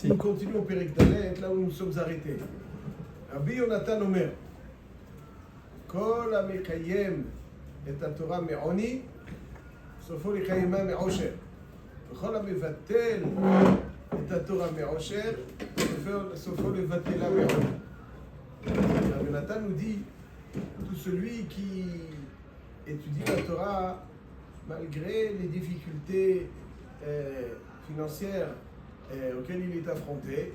Nous continuons au Pérec Dalet, là où nous sommes arrêtés. Rabbi Yonatan Omer, Kol המקיים את התורה מעוני, סופו לקיימה מעושר. וכל המבטל את התורה מעושר, סופו לבטלה מעוני. Rabbi Yonatan nous dit, tout celui qui étudie la Torah, malgré les difficultés financières auxquelles il est affronté,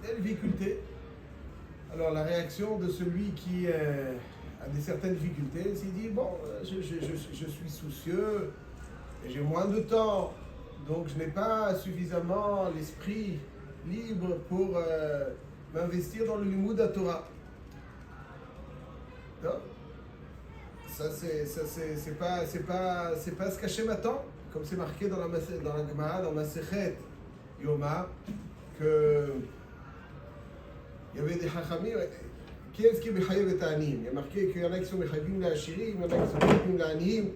il a des difficultés. Alors la réaction de celui qui a certaines difficultés, c'est dit, bon, je suis soucieux, j'ai moins de temps, donc je n'ai pas suffisamment l'esprit libre pour m'investir dans le limoud à Torah. Non? Ça c'est pas ce qu'Hachem attend, comme c'est marqué dans la Gemara, dans Masechet Yoma, que il y avait des Chachamim. Qui est-ce qui est Mechayev et Ta'anim? Il y a marqué qu'il y en a qui sont Mechayevim l'Achirim, il y en a qui sont Mechayevim l'Anim.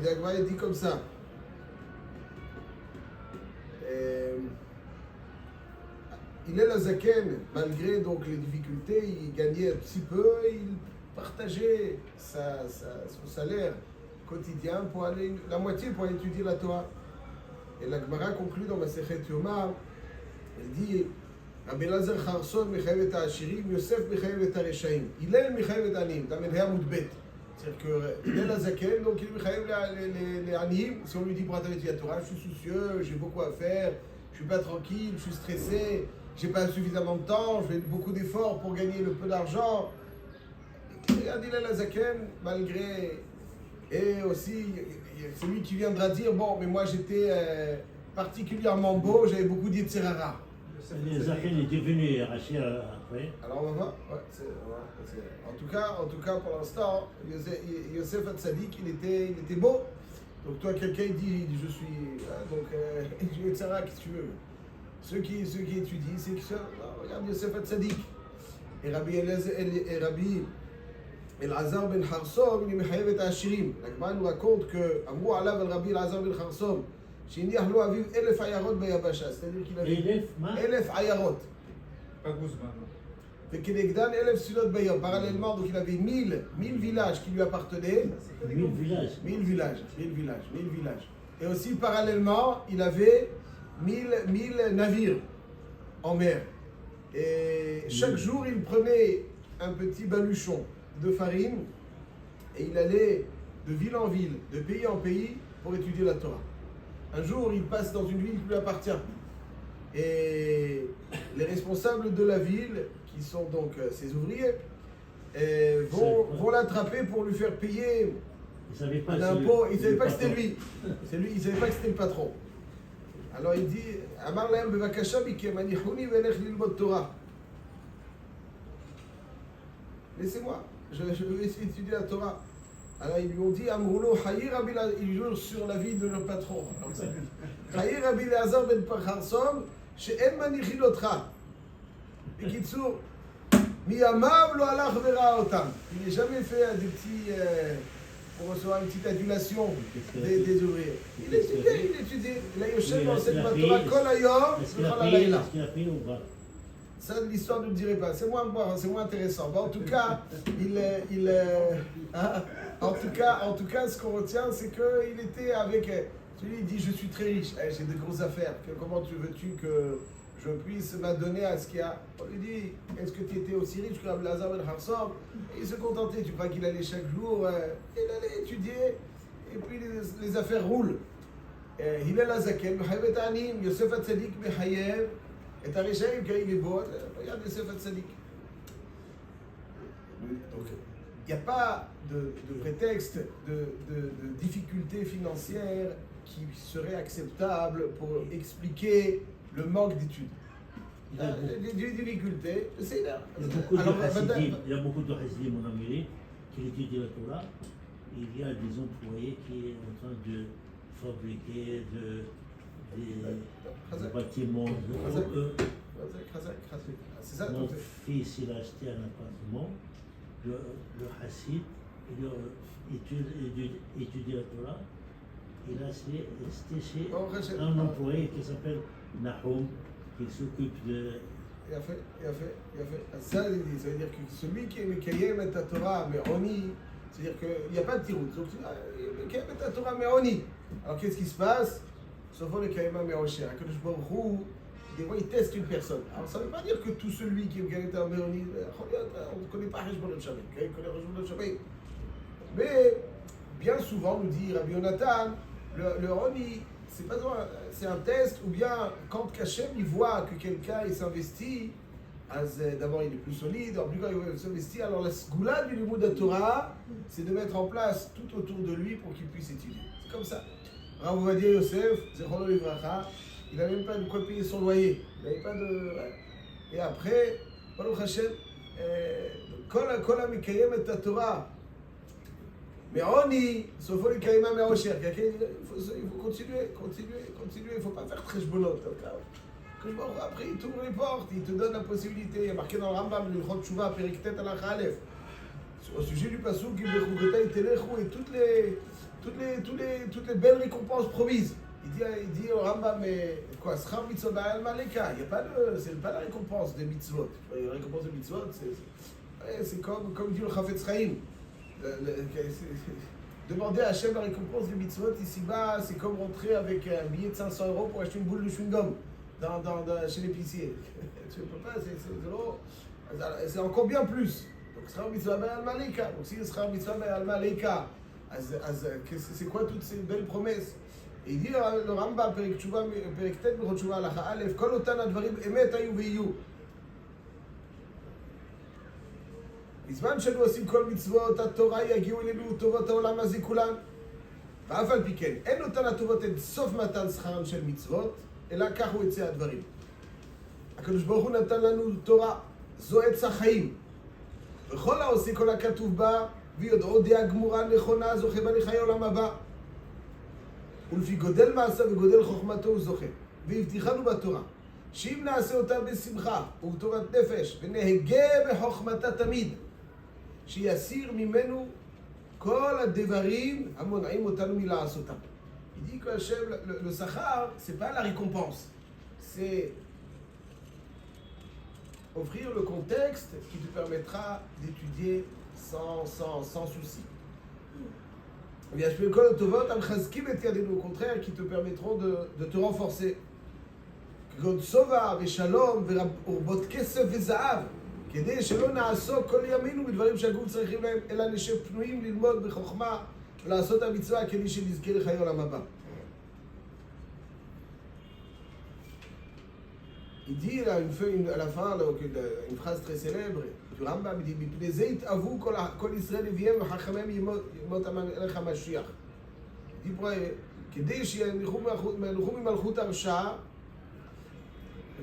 La Gemara dit comme ça. Il est la Zaken, malgré donc les difficultés, il gagnait un petit peu, il partageait son salaire quotidien pour aller, la moitié pour étudier la Torah. Et la Gemara conclut dans Masechet Yoma, elle dit Rabbi Elazar Kharson Mechayev et Ashirim, Yosef Mechayev et Reshaim. Il est le Mechayev et Anim, dans Menhea Moudbet. C'est-à-dire qu'il est la Zaken, donc il est Mechayev les Anim. Si on lui dit pour étudier la Torah, je suis soucieux, j'ai beaucoup à faire, je suis pas tranquille, je suis stressé, j'ai pas suffisamment de temps, je fais beaucoup d'efforts pour gagner le peu d'argent. Et Adila la Zaken, malgré. Et aussi, celui qui viendra dire, bon, mais moi j'étais particulièrement beau, j'avais beaucoup d'Yetzirara. Les Zaken est devenu Rachid après. Alors on va voir. Ouais, en tout cas, pour l'instant, Yosef Hatzadik, il était beau. Donc toi, quelqu'un dit, je suis. Donc, Yetzirara, qu'est-ce que tu veux? Ceux qui étudient, c'est que ça. Regarde Yosef Hatzadik. Et Rabbi Elazar ben Kharsom, il est Mechayev et Ashirim. La Gemara nous raconte que Amrou Alav al Rabbi Elazar ben Kharsom, Shini Ahlo Aviv 1000 ayarot bayabasha, c'est-à-dire qu'il avait 1000 ayarot. Pas Guzman. Et Kenegdan 1000 sulot bayab. Parallèlement, donc il avait 1000 villages qui lui appartenaient. 1000 villages. 1000 villages. Et aussi parallèlement, il avait 1000 navires en mer. Et chaque jour, il prenait un petit baluchon de farine et il allait de ville en ville, de pays en pays pour étudier la Torah. Un jour, il passe dans une ville qui lui appartient et les responsables de la ville, qui sont donc ses ouvriers, vont l'attraper pour lui faire payer un impôt. Ils ne savaient pas que c'était lui. Ils ne savaient pas que c'était le patron. Alors il dit Amar lahem bevakasha bikem anichuni velech lilmod Torah. Laissez-moi, je vais étudier la Torah. Alors ils lui ont dit Amroulo Hayir Rabbi, il jure sur la vie de leur patron. Hayir Rabbi Elazar ben Kharsom, she'en manichin otra. Bikitsur, miyamav lo alach vera otam. Il n'a jamais fait des petits. Pour recevoir une petite adulation des ouvriers. Il étudiait. La Yoshem enseigne la Torah kol hayom v'chol halayla. Ça, l'histoire ne le dirait pas. C'est moins intéressant. Bon, en tout cas, en tout cas, ce qu'on retient, c'est qu'il était avec. Celui il dit je suis très riche, j'ai de grosses affaires. Comment veux-tu que je puisse m'adonner à ce qu'il y a? On lui dit est-ce que tu étais aussi riche que Rabbi Elazar ben Kharsom? Et il se contentait. Tu crois qu'il allait chaque jour, il allait étudier, et puis les affaires roulent. Hillel Hazaken, Mechayev et Anim, Yosef Hatzadik, Mechayev. Et ta Reshaim, quand il est beau, regarde Yosef Hatzadik. Donc, il n'y a pas de prétexte de difficultés financières qui serait acceptable pour expliquer le manque d'études. Des difficultés, c'est là. Il y a beaucoup de Hasidim en Amérique qui étudient la Torah. Il y a des employés qui sont en train de fabriquer des bâtiments. C'est ça. Mon fils, il a acheté un appartement. Le Hassid, étudier la Torah. Et là, c'était chez Baruch Hashem. un employé qui s'appelle Nahum, qui s'occupe de. Il a fait. Ça, ça veut dire que celui qui est Mekayem et Torah, mais Oni, c'est-à-dire qu'il n'y a pas de tirout. Donc, Mekayem et Torah, mais Oni. Alors, qu'est-ce qui se passe? Sauf le Mekayem mais Osher. Akadosh Baruch Hu, des fois, il teste une personne. Alors, ça ne veut pas dire que tout celui qui est Mekayem et Oni, on ne connaît pas Heshbon al-Shabbat. On connaît Heshbon al-Shabbat. Mais, bien souvent, nous dit Rabbi Yonatan, le Oni, c'est un test, ou bien quand Kachem il voit que quelqu'un il s'investit, d'abord il est plus solide, en plus quand il s'investit, alors la sgoula du Limud de Torah, c'est de mettre en place tout autour de lui pour qu'il puisse étudier. C'est comme ça. Rav Ovadia Yosef, Zechrono Livracha, il n'avait même pas de quoi payer son loyer. Il n'avait pas de. Et après, Baruch Hashem, Kol HaMekayem et Torah. Mais Oni, sauf le Kaïma mais Osher, il faut continuer, il ne faut pas faire très chbonot. Après, il t'ouvre les portes, il te donne la possibilité. Il y a marqué dans le Rambam, le Chod Tshuva, Periktet Alach Aleph, au sujet du Passouk, et toutes les belles récompenses promises. Il dit au Rambam, mais quoi, Schar Mitzvot Ba'al Maleka, c'est pas la récompense des mitzvot. La récompense des mitzvot, c'est comme dit le Chafetz Chaim. Demander à Hachem la récompense des mitzvot ici-bas, c'est comme rentrer avec un billet de 500 € pour acheter une boule de chewing-gum chez l'épicier. Tu ne peux pas, c'est encore bien plus. Donc, Schar Mitzvah Be'al Maleka. Donc, si le Schar Mitzvah Be'al Maleka, c'est quoi toutes ces belles promesses? Et il dit le Rambam, Perek Tet, Mechot Tshuva, Halacha Aleph, Kol otan advarim emet hayu ve'yu. בזמן שאנו עושים כל מצוות התורה יגיעו אלינו טובות העולם הזה כולן. ואף על פי כן, אין אותן הטובות את סוף מתן שכרם של מצוות, אלא כך הוא יצא הדברים. הקדוש ברוך הוא נתן לנו תורה, זו עץ החיים. וכל העושה כל הכתוב בה, ויודעו דעה גמורה נכונה, זוכה בה לחיי עולם הבא. ולפי גודל מעשה וגודל חוכמתו הוא זוכה. והבטיחנו בתורה, שאם נעשה אותה בשמחה ובטובת נפש, ונהגה בחוכמתה תמיד, שיסיר ממנו כל הדברים המונעים אותנו מלעשותם. Il dit que le sachar, c'est pas la récompense, c'est offrir le contexte qui te permettra d'étudier sans souci. Bien, je peux le tovot al-chazkim et yadenu, au contraire, qui te permettront de te renforcer. כגון סובה ושלום ורבות כסף וזהב, כדי שלא נעסוק כל ימינו בדברים שהגוף צריכים להם, אלא נשב פנויים ללמוד בחוכמה ולעשות המצווה כדי שנזכה לחיי עולם הבא. Il dit à la fin une phrase très célèbre du Rambam, il dit מפני זה יתאוו כל ישראל נביאיהם וחכמיהם ימות המלך המשיח. Il dit כדי שינוחו ממלכות הרשעה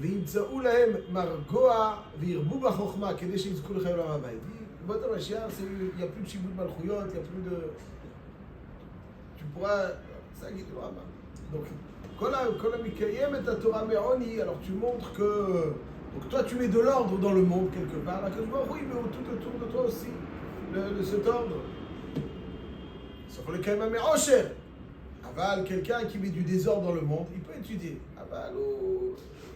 וימצאו להם מרגוע וירבו בחוכמה כדי שיזכו לחיי עולם הבא. בוא המשיח, il n'y a plus de שיבוד מלכויות, il n'y a plus de... Tu pourras... ça dit le Rambam. Donc, כל המקיים את התורה מעוני, alors tu montres que... Donc toi tu mets de l'ordre dans le monde quelque part, là que je vois, oui, mais tout autour de toi aussi, cet ordre. Sauf le Kaïma mais Osher. Aval, quelqu'un qui met du désordre dans le monde, il peut étudier. Aval,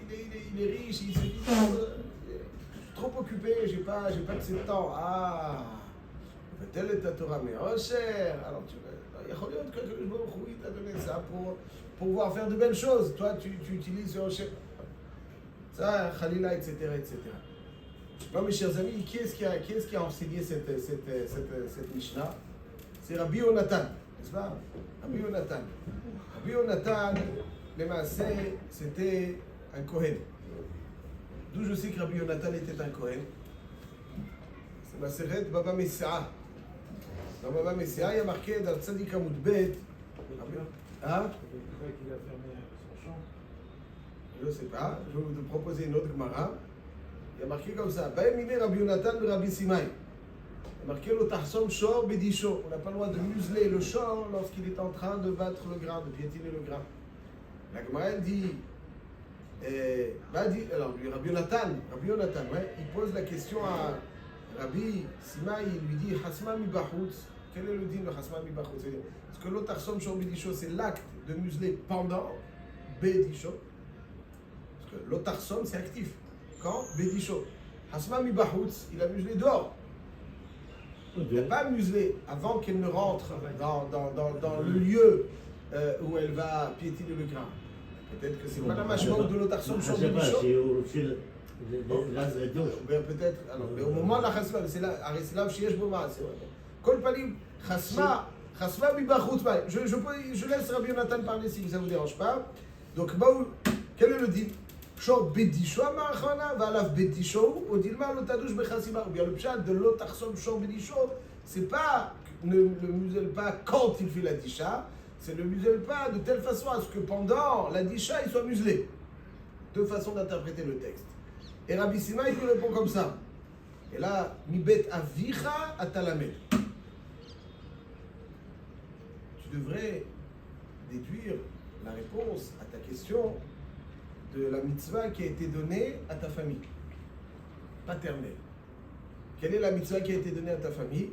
il est riche, il se dit, je suis trop occupé, j'ai pas de ce temps. Ah, tel est ta Torah mais Osher. Alors tu il y a que il t'a donné ça pour pouvoir faire de belles choses. Toi tu utilises ce Osher. Ça, Khalila, etc., etc. Non, mes chers amis, qui est-ce qui a enseigné cette Mishnah? C'est Rabbi Yonatan, n'est-ce pas? Rabbi Yonatan. Rabbi Yonatan, les Maaseh, c'était un Kohen. D'où je sais que Rabbi Yonatan était un Kohen. C'est Maseret Baba Messiah. Dans Baba Messiah, il y a marqué dans Tzadik Amud Bet. Hein? Je ne sais pas, je vais vous proposer une autre Gemara. Il y a marqué comme ça, Baïmine Rabbi Yonatan et Rabbi Simai. Il y a marqué le Tahsom Shor Bedisho. On n'a pas le droit de museler le shor lorsqu'il est en train de battre le grain, de piétiner le grain. La Gemara elle dit, alors lui, Rabbi Yonatan, ouais, il pose la question à Rabbi Simai, il lui dit, Hasma mi bahutz, quel est le din de Chasma Mibachut? Est-ce que l'otarsom shor bedisho, c'est l'acte de museler pendant bedisho? Parce que l'otarsom, c'est actif. Quand? Bedisho. Chasma Mibachut, il a muselé dehors. Il n'a pas muselé avant qu'elle ne rentre dans le lieu où elle va piétiner le grain. Peut-être que c'est pas la mâchoire de l'otarsom shor bedisho. peut-être, alors, mais au moment de la chasma, c'est là, Arislav Shiesh Boma, c'est vrai. Kol Palim, chasma Bibachut, je laisse Rabbi Yonatan parler si ça ne vous dérange pas. Donc, quel est le dit? Shor Bedisho Amarachana, Valav Bedisho, Odilma Lotadouche Bechasima. Ou bien le pshat de l'otarsom Shor Bedisho, c'est pas, ne le muselle pas quand il fait la disha, c'est ne le muselle pas de telle façon à ce que pendant la disha, il soit muselé. Deux façons d'interpréter le texte. Et Rabbi Sima, il lui répond comme ça. Et là, Mibet Avicha Atalamed. Tu devrais déduire la réponse à ta question de la mitzvah qui a été donnée à ta famille paternelle. Quelle est la mitzvah qui a été donnée à ta famille?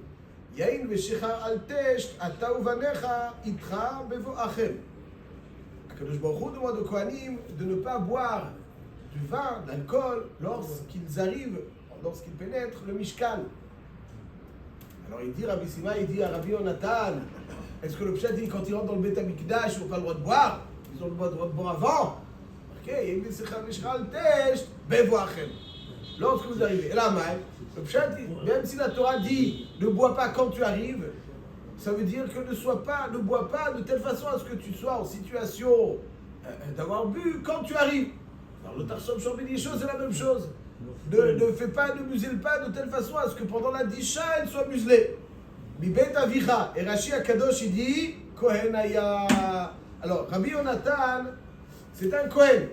Yain veshechar al tesht ata uvanecha itra bevo achem. Akadosh Baruch Hu demande aux Kohanim de ne pas boire du vin, de l'alcool, lorsqu'ils arrivent, lorsqu'ils pénètrent le Mishkan. Alors il dit, Rabbi Sima, il dit à Rabbi Yonatan, est-ce que le Pshat dit quand ils rentrent dans le Beth Amikdash, ils n'ont pas le droit de boire? Ils ont le droit de boire avant. Ok, lorsque vous arrivez, et là, le Pshat dit, même si la Torah dit, ne bois pas quand tu arrives, ça veut dire que ne bois pas de telle façon à ce que tu sois en situation d'avoir bu quand tu arrives. Alors le Tarsom Shor Bedisho, c'est la même chose. Ne muselle pas de telle façon à ce que pendant la disha, elle soit muselée. Mibet Avicha. Et Rashi Akadosh, il dit, Kohen Aya. Alors, Rabbi Yonatan, c'est un Kohen.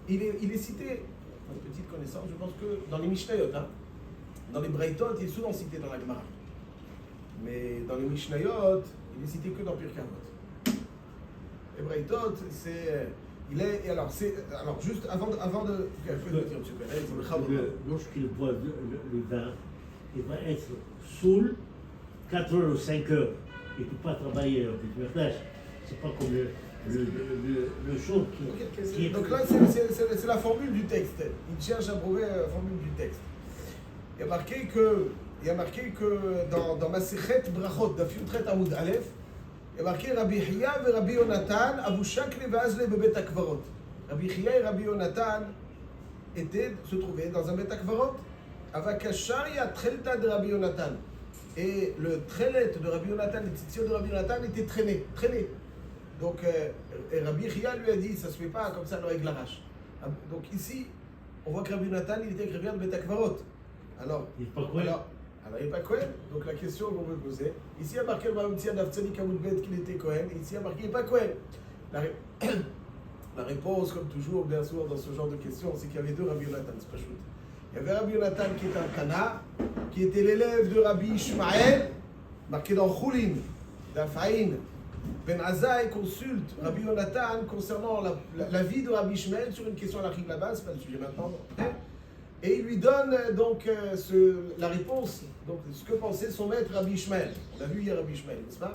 Il est cité, une petite connaissance, je pense que dans les Mishnayot, dans les Breitot, il est souvent cité dans la Gemara. Mais dans les Mishnayot, il est cité que dans Pirkei Avot. Les Breitot, c'est... Alors, juste avant de... Lorsqu'il boit le vin, il va être saoul 4 heures ou 5 heures. Il ne peut pas travailler en petit. C'est pas comme le chaud qui est... Donc là, c'est la formule du texte. Il cherche à prouver la formule du texte. Il y a marqué que dans Masechet Brachot, Daf Yudchet Amud Aleph, il y a marqué Rabbi Chia et Rabbi Yonatan, Abu Shakle ve'azle bebet akvarot. Rabbi Chia et Rabbi Yonatan se trouvaient dans un bet akvarot. Avakasharia trelta de Rabbi Yonatan. Et le trelet de Rabbi Yonatan, les tzitzit de Rabbi Yonatan étaient traînés. Donc, Rabbi Chia lui a dit, ça se fait pas comme ça avec l'arrache. Donc ici, on voit que Rabbi Yonatan, il était écrivain de bet akvarot. Alors, il n'est pas Kohen. Donc la question qu'on peut poser, ici il y a marqué qu'il était Kohen, ici il y a marqué qu'il n'est pas Kohen. La réponse, comme toujours, bien sûr, dans ce genre de questions, c'est qu'il y avait deux Rabbi Yonatan, c'est pas chouette. Il y avait Rabbi Yonatan qui était un Kana, qui était l'élève de Rabbi Ishmael, marqué dans Choulin, d'Afaïn. Ben Azaï consulte Rabbi Yonatan concernant la vie de Rabbi Ishmael sur une question à la rive là-bas, c'est pas le sujet maintenant. Et il lui donne donc la réponse, donc ce que pensait son maître Rabbi Ishmael. On a vu hier Rabbi Ishmael, n'est-ce pas?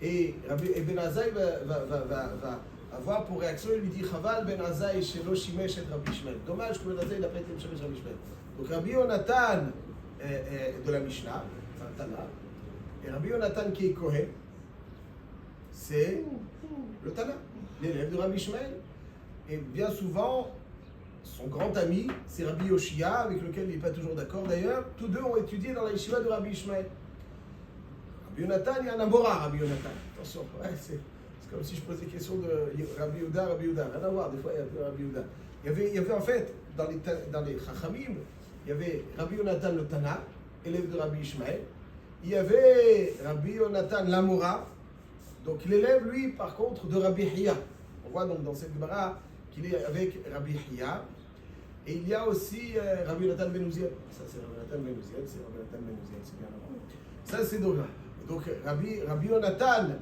Et Ben Azaï va avoir pour réaction, il lui dit Chaval Ben Azaï shelo shimesh et Rabbi Ishmael. Dommage que Ben Azaï n'a pas été shimesh Rabbi Ishmael. Donc Rabbi Yonatan de la Mishnah, c'est un Tana, et Rabbi Yonatan qui est Kohen, c'est le Tana, l'élève de Rabbi Ishmael. Et bien souvent, son grand ami, c'est Rabbi Yoshia, avec lequel il n'est pas toujours d'accord d'ailleurs. Tous deux ont étudié dans la yeshiva de Rabbi Ishmael. Rabbi Yonatan, il y a un Amora, Rabbi Yonatan. Attention, c'est comme si je posais des questions de Rabbi Yehuda. Rien à voir, des fois il y a peu Rabbi Yehuda. Il y avait en fait, dans les Chachamim, il y avait Rabbi Yonatan le Tana, élève de Rabbi Ishmael. Il y avait Rabbi Yonatan l'Amora, donc l'élève, lui, par contre, de Rabbi Hiya. On voit donc dans cette Gemara qu'il est avec Rabbi Hiya. Et il y a aussi Rabbi Yonatan ben Uziel. Ça, c'est Rabbi Yonatan ben Uziel, c'est bien avant. Ça, c'est Dora. Donc, Rabbi Yonatan,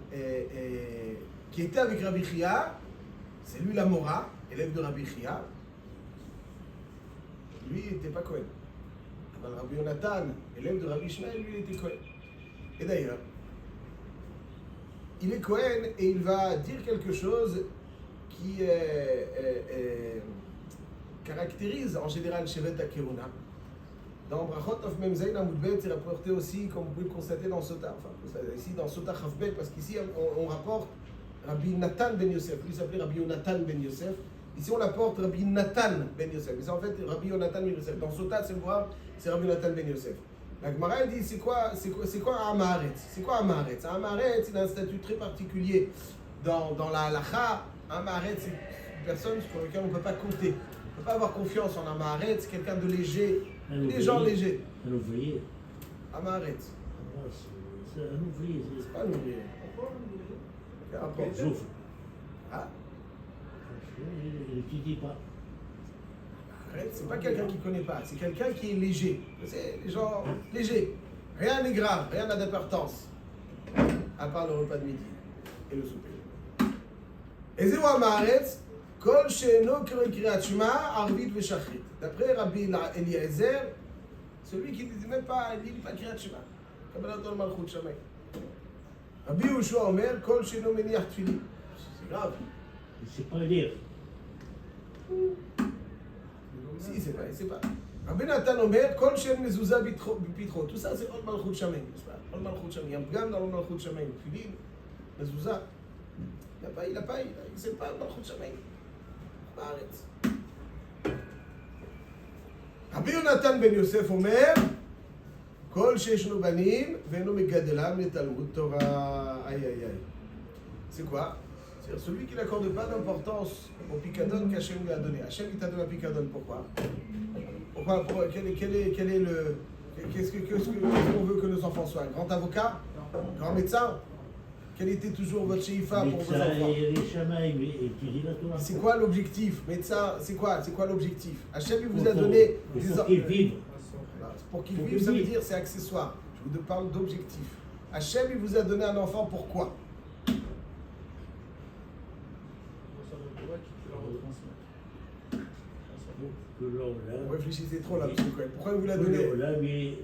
qui était avec Rabbi Hiya, c'est lui l'Amora, élève de Rabbi Hiya. Lui, il n'était pas Kohen. Rabbi Yonatan, élève de Rabbi Ishmael, lui, il était Kohen. Et d'ailleurs, il est Cohen et il va dire quelque chose qui caractérise en général Shevet HaKehuna. Dans Brachot of Memzain Amoudbet, c'est rapporté aussi, comme vous pouvez le constater dans Sota, enfin ici dans Sota Chavbet, parce qu'ici on rapporte Rabbi Nathan ben Yosef, lui s'appelait Rabbi Yonatan ben Yosef, ici on apporte Rabbi Nathan ben Yosef, mais c'est en fait Rabbi Yonatan ben Yosef. Dans Sota, c'est voir, c'est Rabbi Nathan ben Yosef. La Gemara dit c'est quoi un Amaharetz? C'est quoi un Amaharetz? Un Amaharetz, il a un statut très particulier dans la halacha. Un Amaharetz, c'est une personne sur laquelle on ne peut pas compter. On ne peut pas avoir confiance en un Amaharetz, c'est quelqu'un de léger, des gens légers. Un ouvrier. Amaharetz. C'est un ouvrier. C'est pas un ouvrier. Quel rapport? Zouf. Ah, Il n'étudie pas. c'est pas quelqu'un qui ne connaît pas, c'est quelqu'un qui est léger. C'est les gens légers. Rien n'est grave, rien n'a d'importance. À part le repas de midi et le souper. Et c'est quoi Amaharetz? Kol she'eno kriyat shema arvit veshachrit. D'après Rabbi Eliezer, celui qui ne dit même pas, il ne dit pas kriyat shema. Kabbalat malchut shamayim. Rabbi Yehoshua Omer, Kol she'eno meniach tefillin. C'est grave. Il ne sait pas lire. Si, c'est pas. Rabbi Nathan Omer, Kol she'en mezuzah bipitro. Tout ça, c'est Ol malchut shamayim. Ol malchut shamayim. Il y a un pgam dans Ol malchut shamayim. Tefillin, mezuzah. Il ne sait pas Ol malchut shamayim. Amaharetz. Rabbi Yonatan ben Yosef Omer, Kol she'eshno banim ve'eno megadelam letalmud Torah. Aïe, aïe, aïe. C'est quoi? C'est celui qui n'accorde pas d'importance au picadon qu'Hachem lui a donné. Hachem il t'a donné un picadon, pourquoi? Quel est le... Qu'est-ce qu'on veut que nos enfants soient? Un grand avocat? Un grand médecin? Quel était toujours votre chéifa pour vos enfants? C'est quoi l'objectif? Médecin, c'est quoi l'objectif? Hachem il vous a donné des enfants. Pour qu'ils vivent. Pour qu'ils vivent, ça veut dire c'est accessoire. Je vous parle d'objectif. Hachem il vous a donné un enfant, pourquoi? Vous réfléchissez trop là, monsieur Cohen. Pourquoi il vous l'a donné?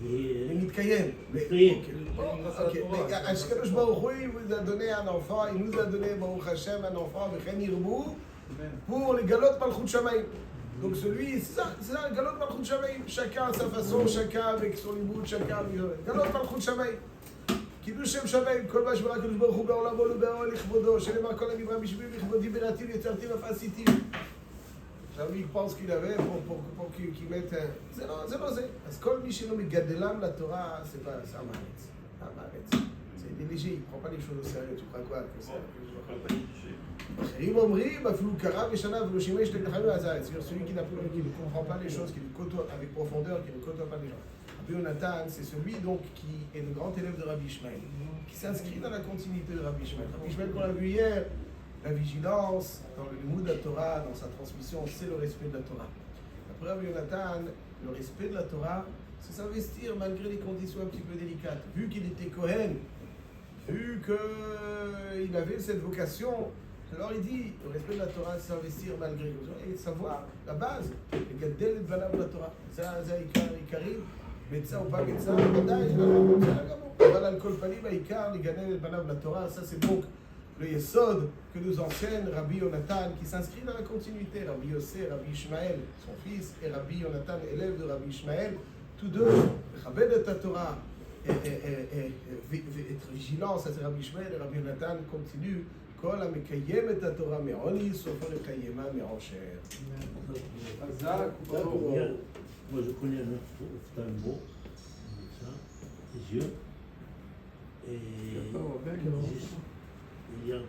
Les Mitkayen. Ok. Mais Ashkadosh Baruch Hu, il vous a donné un enfant, il nous a donné, Baruch Hashem, un enfant, Vechen Yirbu, pour les galot Malchut Shamayim. Donc celui, c'est ça, le galot Malchut Shamayim. Chacun à sa façon, chacun avec son liboud, chacun avec galot Malchut Shamayim. קידוש שם שמיים, כל מה שברא הקדוש ברוך הוא בעולמו ובאוהל לכבודו, שנאמר כל הנברא בשבילי לכבודי בראתי ויצרתי ואף עשיתי. עכשיו il pense qu'il avait pour qu'il mette... זה לא זה. אז כל מי שלא מגדלם לתורה, c'est Amaharetz. Amaharetz. C'est léger, il ne prend pas les choses au sérieux. Tu crois quoi que ça? אחרים אומרים, אפילו קרא ושנה ולא שימש לתחנו הזית. C'est-à-dire celui qui ne comprend pas les choses, qui ne côtoie avec profondeur, qui ne côtoie pas les gens. Rabbi Yonatan, c'est celui donc qui est le grand élève de Rabbi Ishmael, qui s'inscrit dans la continuité de Rabbi Ishmael. Rabbi Ishmael, qu'on a vu hier, la vigilance dans le Limoud de la Torah, dans sa transmission, c'est le respect de la Torah. Après Rabbi Yonatan, le respect de la Torah, c'est s'investir malgré les conditions un petit peu délicates. Vu qu'il était Kohen, vu qu'il avait cette vocation, alors il dit, le respect de la Torah, c'est s'investir malgré et savoir la base, et gadel et balav la Torah. Ça, Ikarim. médecin ou pas médecin, אבל על כל פנים העיקר לגדל את בניו לתורה, ça c'est donc le yesod que nous enseigne Rabbi Yonatan qui s'inscrit dans la continuité. Rabbi Yossé, Rabbi Ishmael, son fils, et Rabbi Yonatan, élève de Rabbi Ishmael, tous deux, Chabed et Torah, et être vigilant, ça c'est Rabbi Ishmael, et Rabbi Yonatan continue, כל המקיים את התורה מעוני, סופו לקיימה מעושר. Moi, je connais un ophtalmo, ça, les yeux, et il y a